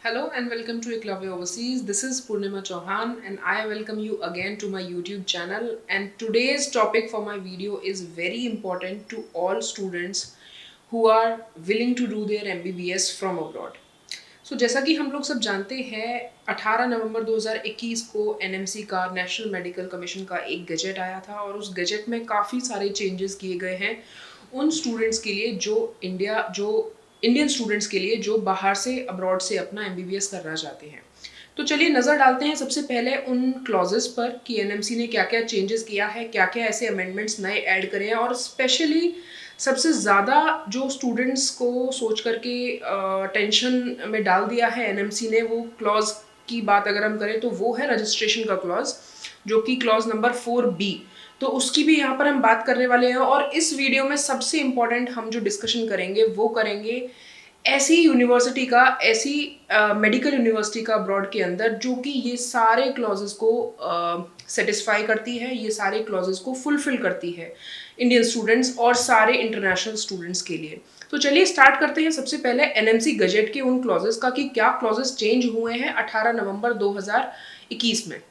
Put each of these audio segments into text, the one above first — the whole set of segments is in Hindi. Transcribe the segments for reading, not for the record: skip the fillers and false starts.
Hello and welcome to Eklavya Overseas. This is Purnima Chauhan and I welcome you again to my YouTube channel. And today's topic for my video is very important to all students who are willing to do their MBBS from abroad. So जैसा कि हम लोग सब जानते हैं 18 नवंबर 2021 को NMC का नेशनल मेडिकल कमीशन का एक गजेट आया था और उस गजेट में काफ़ी सारे चेंजेस किए गए हैं उन स्टूडेंट्स के लिए जो इंडियन स्टूडेंट्स के लिए जो बाहर से अब्रॉड से अपना MBBS करना चाहते हैं। तो चलिए नज़र डालते हैं सबसे पहले उन क्लॉजेस पर कि NMC ने क्या क्या चेंजेस किया है, क्या क्या ऐसे अमेंडमेंट्स नए ऐड करे हैं और स्पेशली सबसे ज़्यादा जो स्टूडेंट्स को सोच करके टेंशन में डाल दिया है NMC ने, वो क्लॉज की बात अगर हम करें तो वो है रजिस्ट्रेशन का क्लॉज, जो कि क्लॉज नंबर 4B। तो उसकी भी यहाँ पर हम बात करने वाले हैं और इस वीडियो में सबसे इम्पॉर्टेंट हम जो डिस्कशन करेंगे वो करेंगे ऐसी यूनिवर्सिटी का, ऐसी मेडिकल यूनिवर्सिटी का अब्रॉड के अंदर जो कि ये सारे क्लॉजेस को सेटिस्फाई करती है, ये सारे क्लॉजेस को फुलफिल करती है इंडियन स्टूडेंट्स और सारे इंटरनेशनल स्टूडेंट्स के लिए। तो चलिए स्टार्ट करते हैं सबसे पहले NMC गजेट के उन क्लॉजेस का कि क्या क्लॉजेस चेंज हुए हैं 18 नवंबर 2021 में।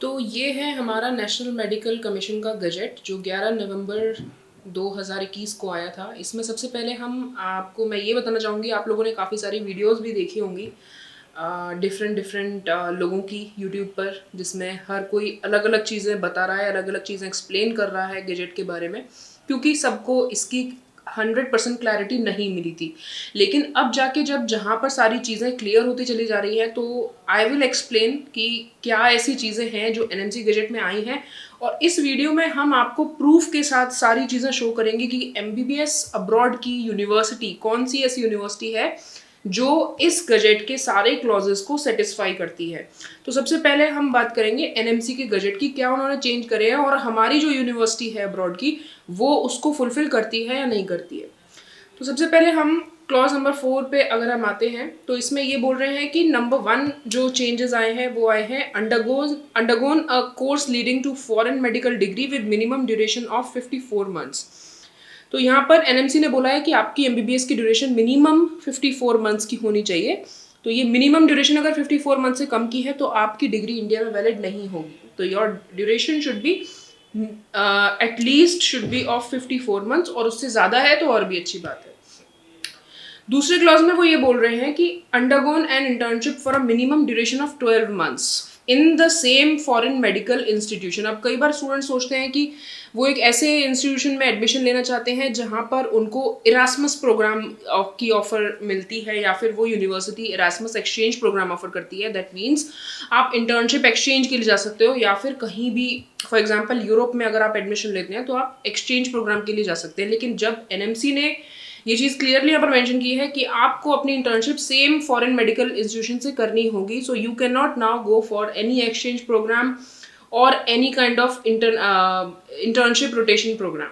तो ये है हमारा नेशनल मेडिकल कमीशन का गजेट जो 11 नवंबर 2021 को आया था। इसमें सबसे पहले मैं ये बताना चाहूँगी, आप लोगों ने काफ़ी सारी वीडियोस भी देखी होंगी डिफरेंट लोगों की यूट्यूब पर, जिसमें हर कोई अलग अलग चीज़ें बता रहा है, अलग अलग चीज़ें एक्सप्लेन कर रहा है गजेट के बारे में, क्योंकि सबको इसकी 100% क्लैरिटी नहीं मिली थी। लेकिन अब जाके जहाँ पर सारी चीज़ें क्लियर होती चली जा रही हैं, तो आई विल एक्सप्लेन कि क्या ऐसी चीज़ें हैं जो NMC गजेट में आई हैं, और इस वीडियो में हम आपको प्रूफ के साथ सारी चीज़ें शो करेंगे कि MBBS अब्रॉड की यूनिवर्सिटी कौन सी ऐसी यूनिवर्सिटी है जो इस गजेट के सारे क्लॉजेस को सेटिस्फाई करती है। तो सबसे पहले हम बात करेंगे NMC के गजेट की, क्या उन्होंने चेंज करे हैं और हमारी जो यूनिवर्सिटी है अब्रॉड की वो उसको फुलफिल करती है या नहीं करती है। तो सबसे पहले हम क्लॉज नंबर 4 पे अगर हम आते हैं तो इसमें ये बोल रहे हैं कि नंबर 1 जो चेंजेस आए हैं वो आए हैं undergone a course leading to foreign medical degree with minimum duration of 54 months. तो यहाँ पर NMC ने बोला है कि आपकी MBBS की ड्यूरेशन मिनिमम 54 मंथ्स की होनी चाहिए। तो ये मिनिमम ड्यूरेशन अगर 54 मंथ से कम की है तो आपकी डिग्री इंडिया में वैलिड नहीं होगी। तो your duration should be at least should be of 54 months, और उससे ज़्यादा है तो और भी अच्छी बात है। दूसरे क्लॉज में वो ये बोल रहे हैं कि undergone an internship for a minimum duration of 12 months in the same foreign medical institution. अब कई बार स्टूडेंट सोचते हैं कि वो एक ऐसे इंस्टीट्यूशन में एडमिशन लेना चाहते हैं जहाँ पर उनको इरास्मस प्रोग्राम की ऑफर मिलती है, या फिर वो university Erasmus exchange program offer करती है। दैट मीन्स आप इंटर्नशिप एक्सचेंज के लिए जा सकते हो, या फिर कहीं भी फॉर एग्जाम्पल यूरोप में अगर आप एडमिशन लेते हैं तो आप एक्सचेंज प्रोग्राम के लिए जा सकते हैं। लेकिन जब NMC ने ये चीज़ क्लियरली यहाँ पर मेंशन की है कि आपको अपनी internship same foreign medical institution से करनी होगी, so you can not now go for any exchange program or any kind of internship rotation program.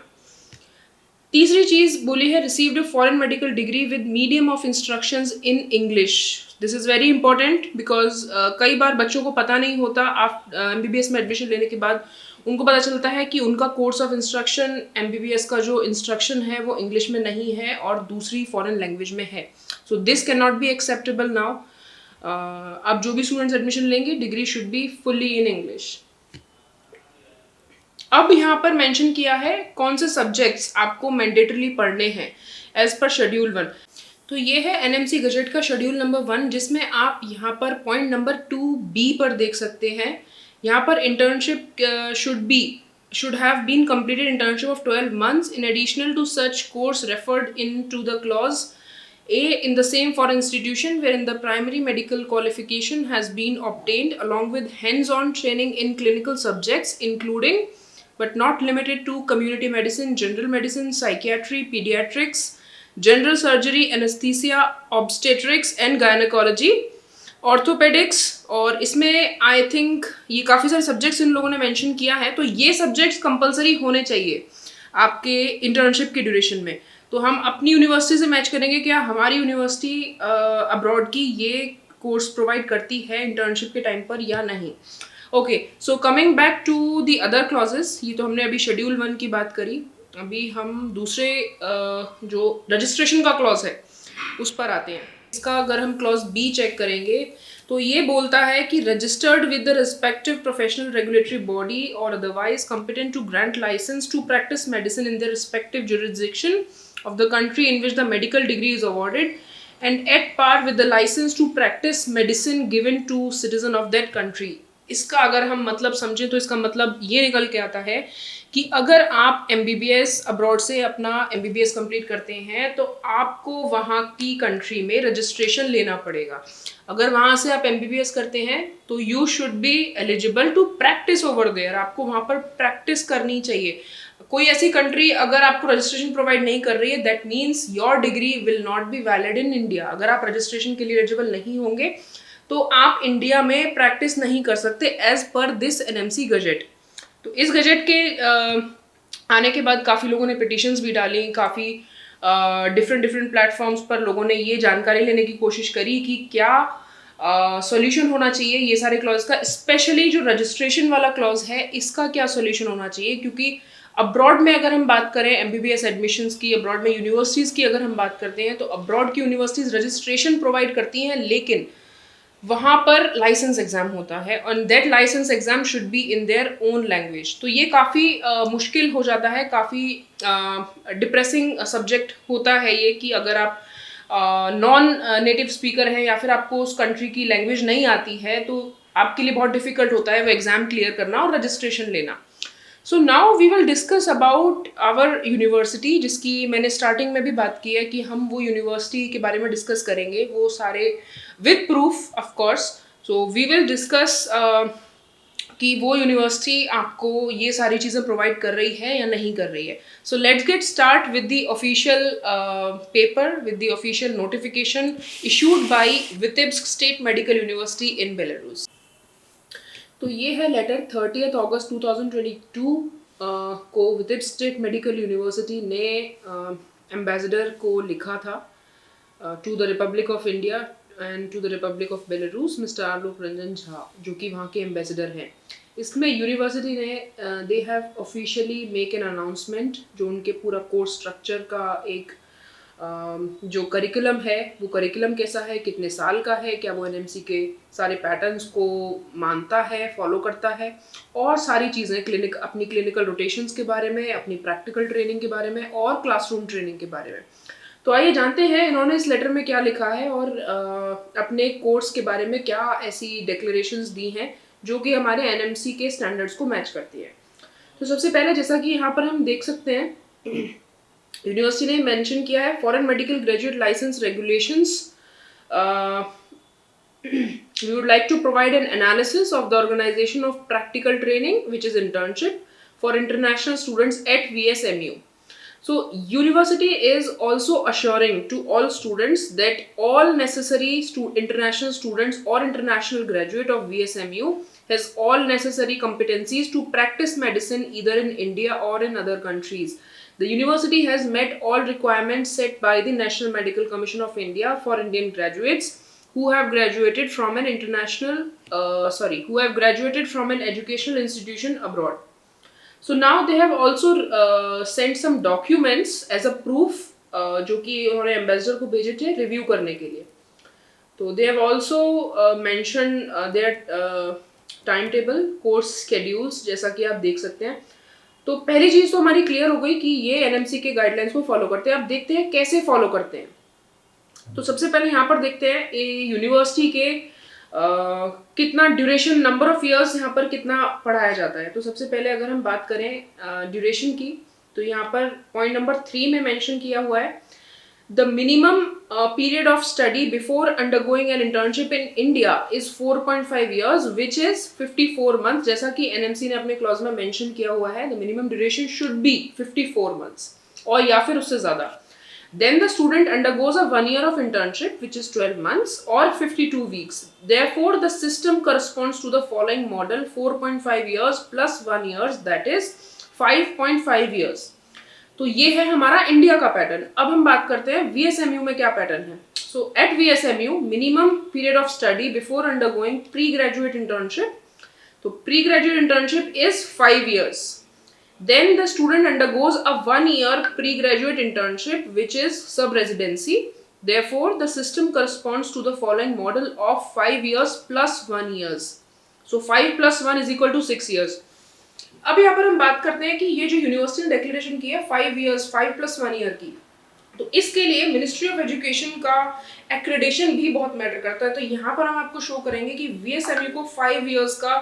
तीसरी चीज बोली है received foreign medical degree with medium of instructions in English. This is very important because कई बार बच्चों को पता नहीं होता, आप MBBS में एडमिशन लेने के बाद उनको पता चलता है कि उनका कोर्स ऑफ इंस्ट्रक्शन MBBS का जो इंस्ट्रक्शन है वो इंग्लिश में नहीं है और दूसरी फॉरेन लैंग्वेज में है। So this can not be acceptable now. अब जो भी स्टूडेंट्स एडमिशन लेंगे, degree should be fully in English. अब यहाँ पर मेंशन किया है कौन से सब्जेक्ट्स आपको मैंडेटरली पढ़ने हैं एज पर शेड्यूल 1। तो ये है NMC गजेट का शेड्यूल नंबर 1, जिसमें आप यहाँ पर पॉइंट नंबर 2B पर देख सकते हैं। यहाँ पर internship should have been completed internship of 12 months in additional to such course referred into the clause A in the same foreign institution wherein the primary medical qualification has been obtained along with hands-on training in clinical subjects including but not limited to community medicine, general medicine, psychiatry, pediatrics, general surgery, anesthesia, obstetrics and gynecology, orthopaedics. और इसमें आई थिंक ये काफ़ी सारे सब्जेक्ट्स इन लोगों ने मेंशन किया है, तो ये सब्जेक्ट्स कंपलसरी होने चाहिए आपके इंटर्नशिप के ड्यूरेशन में। तो हम अपनी यूनिवर्सिटी से मैच करेंगे क्या हमारी यूनिवर्सिटी अब्रॉड की ये कोर्स प्रोवाइड करती है इंटर्नशिप के टाइम पर या नहीं। Okay, so coming back to the other clauses, ये तो हमने अभी शेड्यूल 1 की बात करी। अभी हम दूसरे जो रजिस्ट्रेशन का क्लॉज है उस पर आते हैं। इसका अगर हम क्लॉज बी चेक करेंगे तो ये बोलता है कि registered with the respective professional regulatory body और otherwise competent to grant license to practice medicine in the respective jurisdiction of the country in which the medical degree is awarded and at par with the license to practice medicine given to citizen of that country। इसका अगर हम मतलब समझें तो इसका मतलब ये निकल के आता है कि अगर आप MBBS अब्रॉड से अपना MBBS कंप्लीट करते हैं तो आपको वहाँ की कंट्री में रजिस्ट्रेशन लेना पड़ेगा। अगर वहाँ से आप MBBS करते हैं तो you should be eligible to practice over there, आपको वहाँ पर प्रैक्टिस करनी चाहिए। कोई ऐसी कंट्री अगर आपको रजिस्ट्रेशन प्रोवाइड नहीं कर रही है, that means your degree will not be valid in India. अगर आप रजिस्ट्रेशन के लिए एलिजिबल नहीं होंगे तो आप इंडिया में प्रैक्टिस नहीं कर सकते as per this NMC gazette. तो इस गजेट के आने के बाद काफ़ी लोगों ने पिटिशंस भी डाली, काफ़ी डिफरेंट प्लेटफॉर्म्स पर लोगों ने ये जानकारी लेने की कोशिश करी कि क्या सॉल्यूशन होना चाहिए ये सारे क्लॉज का, स्पेशली जो रजिस्ट्रेशन वाला क्लॉज है इसका क्या सॉल्यूशन होना चाहिए। क्योंकि अब्रॉड में अगर हम बात करें MBBS एडमिशन्स की, अब्रॉड में यूनिवर्सिटीज़ की अगर हम बात करते हैं तो अब्रॉड की यूनिवर्सिटीज़ रजिस्ट्रेशन प्रोवाइड करती हैं, लेकिन वहाँ पर लाइसेंस एग्ज़ाम होता है और that license exam should be in their own language. तो ये काफ़ी मुश्किल हो जाता है, काफ़ी डिप्रेसिंग सब्जेक्ट होता है ये कि अगर आप नॉन नेटिव स्पीकर हैं या फिर आपको उस कंट्री की लैंग्वेज नहीं आती है तो आपके लिए बहुत डिफ़िकल्ट होता है वो एग्ज़ाम क्लियर करना और रजिस्ट्रेशन लेना। So now we will discuss about our university, जिसकी मैंने स्टार्टिंग में भी बात की है कि हम वो यूनिवर्सिटी के बारे में डिस्कस करेंगे, वो सारे with proof of course. So we will discuss कि वो यूनिवर्सिटी आपको ये सारी चीज़ें प्रोवाइड कर रही है या नहीं कर रही है। So let's get start with the official paper, with the official notification issued by Vitebsk state medical university in Belarus. तो ये है लेटर 30 अगस्त 2022 को वितिब्स्क स्टेट मेडिकल यूनिवर्सिटी ने एम्बेसडर को लिखा था to the republic of India and to the republic of Belarus, mister Alok Ranjan Jha, जो कि वहाँ के एम्बेसडर हैं। इसमें यूनिवर्सिटी ने they have officially make an announcement, जो उनके पूरा कोर्स स्ट्रक्चर का एक जो करिकुलम है वो करिकुलम कैसा है, कितने साल का है, क्या वो NMC के सारे पैटर्न्स को मानता है, फॉलो करता है, और सारी चीज़ें अपनी क्लिनिकल रोटेशंस के बारे में, अपनी प्रैक्टिकल ट्रेनिंग के बारे में और क्लासरूम ट्रेनिंग के बारे में। तो आइए जानते हैं इन्होंने इस लेटर में क्या लिखा है और अपने कोर्स के बारे में क्या ऐसी डिक्लेरेशंस दी हैं जो कि हमारे NMC के स्टैंडर्ड्स को मैच करती है। तो सबसे पहले जैसा कि यहाँ पर हम देख सकते हैं यूनिवर्सिटी ने मेंशन किया है foreign medical graduate license regulations. We would like to provide an analysis of the organization of practical training, which is internship, for international students at VSMU. So, university is also assuring to all students that all necessary international students or international graduate of VSMU has all necessary competencies to practice medicine either in India or in other countries. The university has met all requirements set by the National Medical Commission of India for Indian graduates who have graduated from an who have graduated from an educational institution abroad. So now they have also sent some documents as a proof, जो कि उन्होंने एम्बेसडर को भेजे थे रिव्यू करने के लिए। तो they have also mentioned their timetable, course schedules, जैसा कि आप देख सकते हैं। तो पहली चीज़ तो हमारी क्लियर हो गई कि ये NMC के गाइडलाइंस को फॉलो करते हैं। अब देखते हैं कैसे फॉलो करते हैं। तो सबसे पहले यहाँ पर देखते हैं यूनिवर्सिटी के कितना ड्यूरेशन, नंबर ऑफ इयर्स यहाँ पर कितना पढ़ाया जाता है। तो सबसे पहले अगर हम बात करें ड्यूरेशन की तो यहाँ पर पॉइंट नंबर 3 में मेंशन किया हुआ है the minimum period of study before undergoing an internship in India is 4.5 years, which is 54 months. जैसा कि NMC ने अपने क्लॉज में मेंशन किया हुआ है, the minimum duration should be 54 months और या फिर उससे ज़्यादा। Then the student undergoes a 1 year of internship, which is 12 months or 52 weeks. Therefore, the system corresponds to the following model: 4.5 years plus 1 year, that is 5.5 years. तो ये है हमारा इंडिया का पैटर्न। अब हम बात करते हैं VSMU में क्या पैटर्न है। So at VSMU minimum period of study before undergoing pre graduate internship, तो pre graduate internship is 5 years. Then the student undergoes a 1 year pre-graduate internship, which is sub-residency. Therefore, the system corresponds to the following model of 5 years plus 1 years. So 5 plus 1 is equal to 6 years. अब यहाँ पर हम बात करते हैं कि ये जो यूनिवर्सिटी ने डिक्लेरेशन की है 5 years 5 plus 1 year की, तो इसके लिए मिनिस्ट्री ऑफ एजुकेशन का एक्रेडिशन भी बहुत मैटर करता है। तो यहाँ पर हम आपको शो करेंगे कि वीएसएमयू को 5 इयर्स का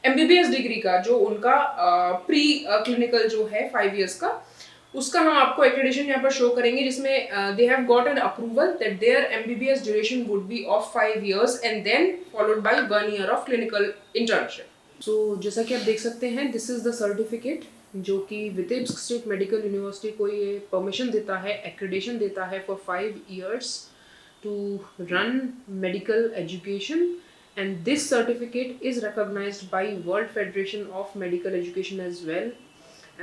एमबीबीएस डिग्री का जो उनका प्री क्लिनिकल जो है 5 इयर्स का, उसका हम आपको एक्रेडिशन यहाँ पर शो करेंगे, जिसमें they have got an approval that their MBBS duration would be of 5 years and then followed by 1 year of clinical internship. So जैसा कि आप देख सकते हैं, दिस इज द सर्टिफिकेट जो कि वितिब्स्क स्टेट मेडिकल यूनिवर्सिटी को ये परमिशन देता है, एक्रेडिशन देता है for 5 years to run medical education, and this certificate is recognized by World Federation of Medical Education as well,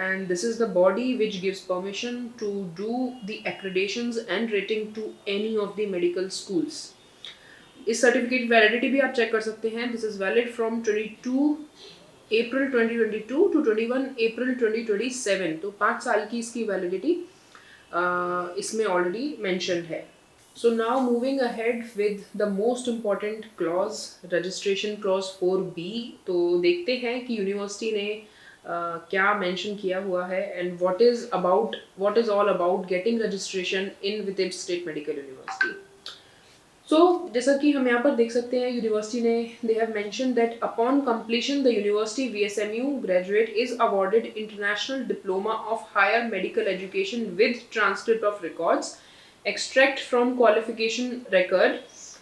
and this is the body which gives permission to do the accreditations and rating to any of the medical schools. इस सर्टिफिकेट वैलिडिटी भी आप चेक कर सकते हैं। This is valid from 22 April 2022 to 21 April 2027, तो 5 साल की इसकी वैलिडिटी इसमें ऑलरेडी मेंशन्ड है। So now moving ahead with the most important clause, registration clause 4B। तो देखते हैं कि यूनिवर्सिटी ने क्या मेंशन किया हुआ है and what is all about getting registration in Vitebsk state medical university. So जैसा कि हम यहाँ पर देख सकते हैं, यूनिवर्सिटी ने they have mention that upon completion the university VSMU graduate is awarded international diploma of higher medical education with transcript of records, extract from qualification record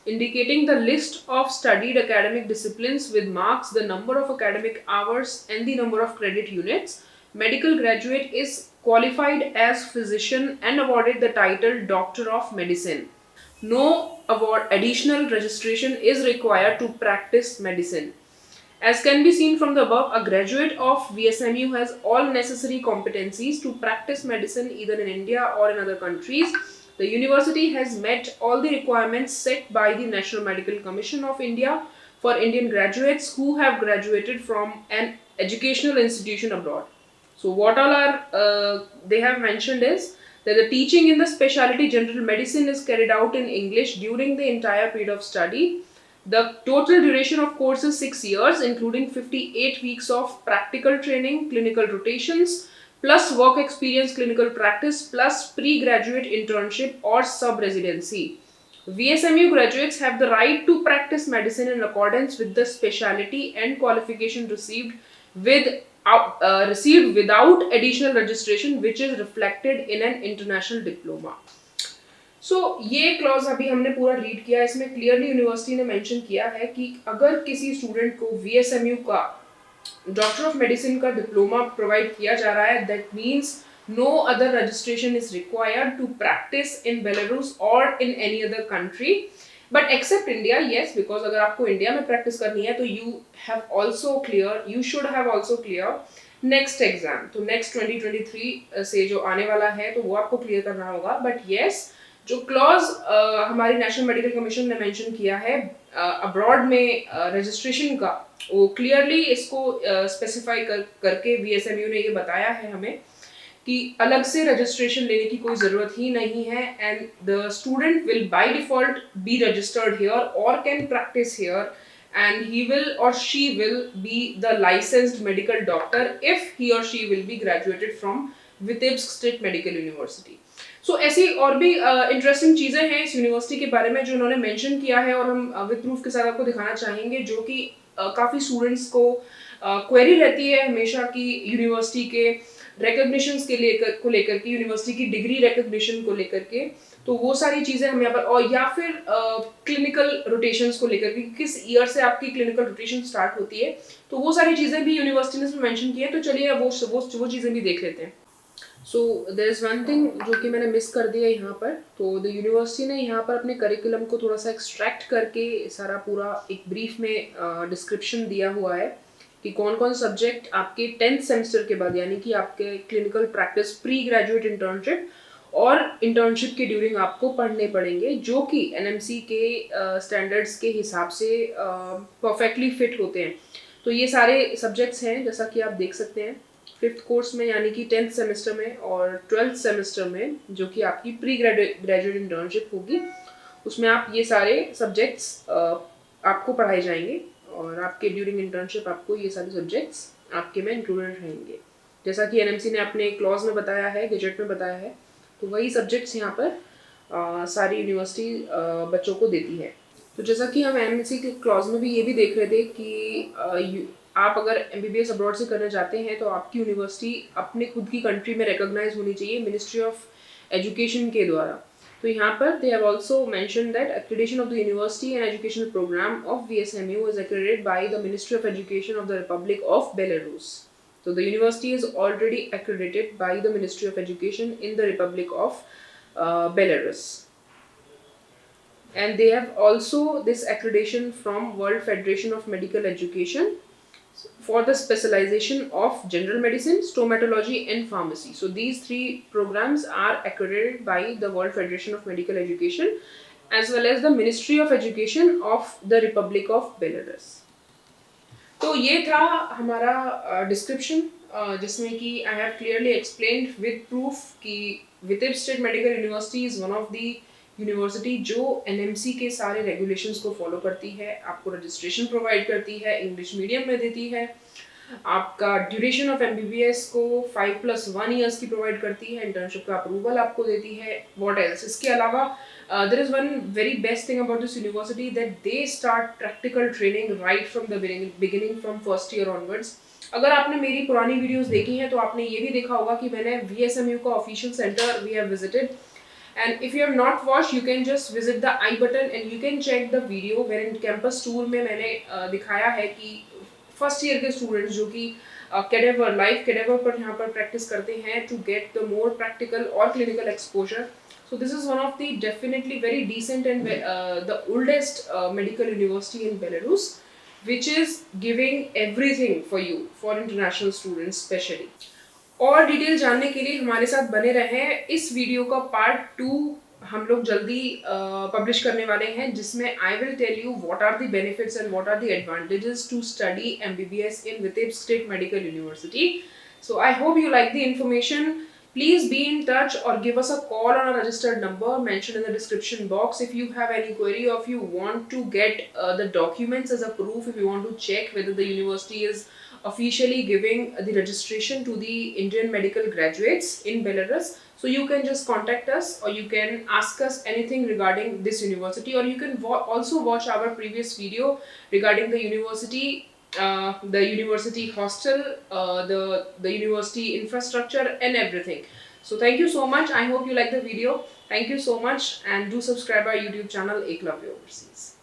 indicating the list of studied academic disciplines with marks, the number of academic hours and the number of credit units. Medical graduate is qualified as physician and awarded the title Doctor of Medicine. No additional registration is required to practice medicine. As can be seen from the above, a graduate of VSMU has all necessary competencies to practice medicine either in India or in other countries. The university has met all the requirements set by the National Medical Commission of India for Indian graduates who have graduated from an educational institution abroad. So what all are they have mentioned is that the teaching in the specialty general medicine is carried out in English during the entire period of study. The total duration of course is 6 years, including 58 weeks of practical training, clinical rotations, plus work experience, clinical practice, plus pre-graduate internship or sub-residency. VSMU graduates have the right to practice medicine in accordance with the specialty and qualification received without additional registration, which is reflected in an international diploma. So, ये क्लॉज अभी हमने पूरा रीड किया, इसमें क्लियरली यूनिवर्सिटी ने मेंशन किया है कि अगर किसी स्टूडेंट को VSMU का डॉक्टर ऑफ मेडिसिन का डिप्लोमा प्रोवाइड किया जा रहा है, that means no other registration is required to practice in Belarus और in any other country but except India. Yes, because अगर आपको इंडिया में प्रैक्टिस करनी है तो you should have also clear next exam. तो नेक्स्ट 2023 से जो आने वाला है तो वो आपको क्लियर करना होगा। बट येस, जो क्लॉज हमारी नेशनल मेडिकल कमीशन ने मेंशन किया है अब्रॉड में रजिस्ट्रेशन का, वो क्लियरली इसको स्पेसिफाई करके VSMU ने ये बताया है हमें कि अलग से रजिस्ट्रेशन लेने की कोई ज़रूरत ही नहीं है, and the student will by default be registered here और can practice here, and he will or she will be the licensed medical doctor if he or she will be graduated from Vitebsk State Medical University. So ऐसी और भी इंटरेस्टिंग चीज़ें हैं इस यूनिवर्सिटी के बारे में जो उन्होंने मेंशन किया है और हम विद प्रूफ के साथ आपको दिखाना चाहेंगे, जो कि काफ़ी स्टूडेंट्स को क्वेरी रहती है हमेशा कि यूनिवर्सिटी के रिकॉग्निशंस के लेकर के यूनिवर्सिटी की डिग्री रिकॉग्निशन को लेकर के, तो वो सारी चीज़ें हम यहाँ पर, और या फिर क्लिनिकल रोटेशंस को लेकर के किस ईयर से आपकी क्लिनिकल रोटेशन स्टार्ट होती है, तो वो सारी चीज़ें भी यूनिवर्सिटी ने मेंशन की है। तो चलिए वो चीज़ें भी देख लेते हैं। So there is one thing जो कि मैंने मिस कर दिया यहाँ पर, तो द यूनिवर्सिटी ने यहाँ पर अपने करिकुलम को थोड़ा सा एक्सट्रैक्ट करके सारा पूरा एक ब्रीफ में डिस्क्रिप्शन दिया हुआ है कि कौन कौन सब्जेक्ट आपके 10th सेमेस्टर के बाद, यानी कि आपके clinical practice, pre graduate internship और इंटर्नशिप के ड्यूरिंग आपको पढ़ने पड़ेंगे, जो कि NMC के स्टैंडर्ड्स के हिसाब से परफेक्टली फिट होते हैं। तो ये सारे सब्जेक्ट्स हैं जैसा कि आप देख सकते हैं 5th कोर्स में, यानी कि 10th सेमेस्टर में और 12th सेमेस्टर में, जो कि आपकी प्री ग्रेजुएट इंटर्नशिप होगी, उसमें आप ये सारे सब्जेक्ट्स आपको पढ़ाए जाएंगे और आपके ड्यूरिंग इंटर्नशिप आपको ये सारे सब्जेक्ट्स आपके में इंक्लूडेड रहेंगे। जैसा कि एनएमसी ने अपने क्लॉज में बताया है, गजेट में बताया है, तो वही सब्जेक्ट्स यहाँ पर सारी यूनिवर्सिटी बच्चों को देती है। तो जैसा कि हम एनएमसी के क्लॉज में भी ये भी देख रहे थे कि आप अगर एमबीबीएस अब्रॉड से करना चाहते हैं तो आपकी यूनिवर्सिटी अपने खुद की कंट्री में रिकॉग्नाइज होनी चाहिए मिनिस्ट्री ऑफ एजुकेशन के द्वारा। तो यहाँ पर they have also mention that accreditation of the university and educational program of VSMU is accredited by the Ministry of Education of the Republic of Belarus. So the university is already accredited by the Ministry of Education in the Republic of Belarus. And they have also this accreditation from World Federation of Medical Education for the specialization of general medicine, stomatology and pharmacy. So these three programs are accredited by the World Federation of Medical Education as well as the Ministry of Education of the Republic of Belarus. तो ये था हमारा डिस्क्रिप्शन जिसमें कि I have clearly explained with proof कि Vitebsk state medical university is one of the university जो एनएमसी के सारे रेगुलेशंस को फॉलो करती है, आपको रजिस्ट्रेशन प्रोवाइड करती है, इंग्लिश मीडियम में देती है, आपका ड्यूरेशन ऑफ एमबीबीएस को 5+1 ईयर्स की प्रोवाइड करती है, इंटर्नशिप का अप्रूवल आपको देती है, व्हाट एल्स। इसके अलावा there is one very best thing about this university that they start practical training right from the beginning from first year onwards. अगर आपने मेरी पुरानी वीडियोस देखी हैं तो आपने ये भी देखा होगा कि मैंने VSMU का official center we have visited, and if you have not watched you can just visit the I button and you can check the video wherein campus tour में मैंने दिखाया है कि फर्स्ट ईयर के स्टूडेंट्स जो कि कैडेवर लाइव कैडेवर पर यहाँ पर प्रैक्टिस करते हैं to get the more practical और clinical exposure. So this is one of the definitely very decent and the oldest medical university in Belarus, which is giving everything for you for international students especially. और डिटेल जानने के लिए हमारे साथ बने रहें। इस वीडियो का पार्ट 2 हम लोग जल्दी पब्लिश करने वाले हैं जिसमें I will tell you what are the benefits and what are the advantages to study MBBS in Vitebsk state medical university. So I hope you like the information. Please be in touch or give us a call on a registered number mentioned in the description box if you have any query or if you want to get the documents as a proof, if you want to check whether the university is officially giving the registration to the Indian medical graduates in Belarus. So you can just contact us or you can ask us anything regarding this university, or you can also watch our previous video regarding the university hostel, the university infrastructure and everything. So thank you so much. I hope you like the video. Thank you so much and do subscribe our YouTube channel Eklavya Overseas.